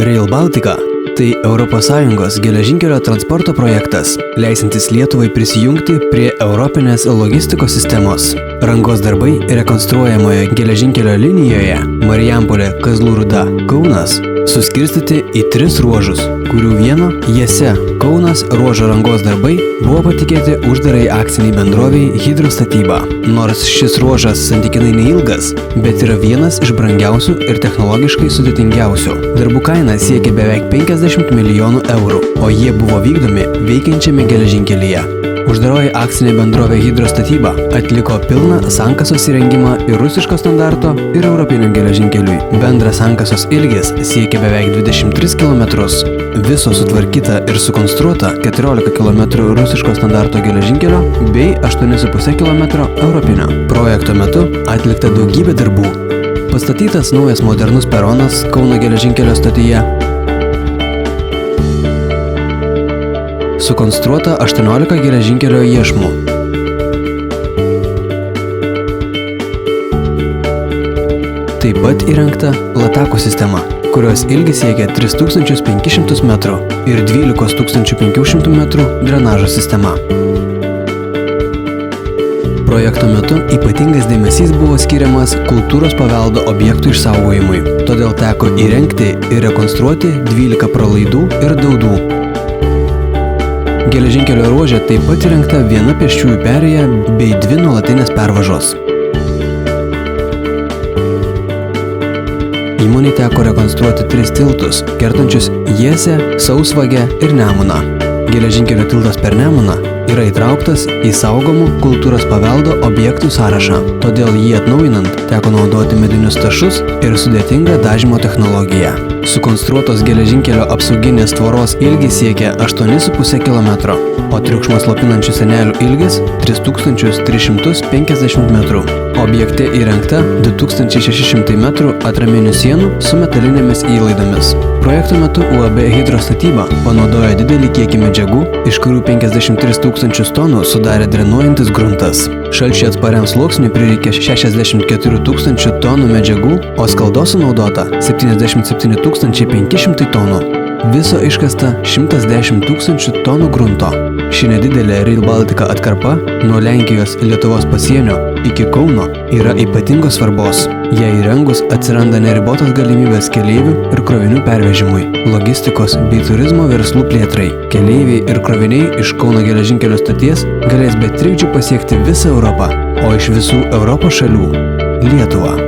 Rail Baltica – tai ES geležinkelio transporto projektas, leisantis Lietuvai prisijungti prie europinės logistikos sistemos. Rangos darbai rekonstruojamoje geležinkelio linijoje Marijampolė-Kazlų Rūda-Kaunas suskirstyti į 3 ruožus, kurių vieno Jese Kaunas ruožo rangos darbai buvo patikėti uždarai akciniai bendrovei Hidrostatyba. Nors šis ruožas santykinai neilgas, bet yra vienas iš brangiausių ir technologiškai sudėtingiausių. Darbų kaina siekia beveik 50 milijonų eurų, o jie buvo vykdomi veikiančiame geležinkelyje. Uždaroji akcinė bendrovė Hidrostatyba atliko pilną sankasos įrengimą ir rusiško standarto ir europiniam geležinkeliui. Bendras sankasos ilgis siekia beveik 23 km. Viso sutvarkyta ir sukonstruota 14 km rusiško standarto geležinkelio bei 8,5 km europinio. Projekto metu atlikta daugybė darbų. Pastatytas naujas modernus peronas Kauno geležinkelio stotyje. Sukonstruota 18 geležinkelio iešmų. Taip pat įrengta latakų sistema, kurios ilgis siekia 3500 metrų ir 12 500 metrų drenažo sistema. Projekto metu ypatingas dėmesys buvo skiriamas kultūros paveldo objektų išsaugojimui, todėl teko įrengti ir rekonstruoti 12 pralaidų ir daudų. Geležinkelio ruože taip pat įrengta viena pėsčiųjų perėja bei 2 nuolatinės pervažos. Įmonei teko rekonstruoti 3 tiltus, kertančius Jesę, Sausvagę ir Nemuną. Geležinkelio tiltas per Nemuną yra įtrauktas į saugomų kultūros paveldo objektų sąrašą, todėl jį atnaujinant teko naudoti medinius tašus ir sudėtingą dažymo technologiją. Sukonstruotos geležinkelio apsauginės tvoros ilgis siekia 8,5 km, o triukšmą slopinančių sienelių ilgis 3350 metrų. Objekte įrengta 2600 metrų atraminių sienų su metalinėmis įlaidomis. Projekto metu UAB Hidrostatyba panaudojo didelį kiekį medžiagų, iš kurių 53 tūkstančius tonų sudarė drenuojantis gruntas. Šalčiui atspariam sluoksniui prireikė 64 tūkstančių tonų medžiagų, o skaldos sunaudota 77 500 tonų. Viso iškasta 110 tūkstančių tonų grunto. Ši nedidelė Rail Baltica atkarpa nuo Lenkijos Lietuvos pasienio iki Kauno yra ypatingos svarbos. Jei įrengus atsiranda neribotos galimybės keleivių ir krovinių pervežimui, logistikos bei turizmo verslų plėtrai. Keleiviai ir kroviniai iš Kauno geležinkelio stoties galės be trikdžių pasiekti visą Europą, o iš visų Europos šalių – Lietuvą.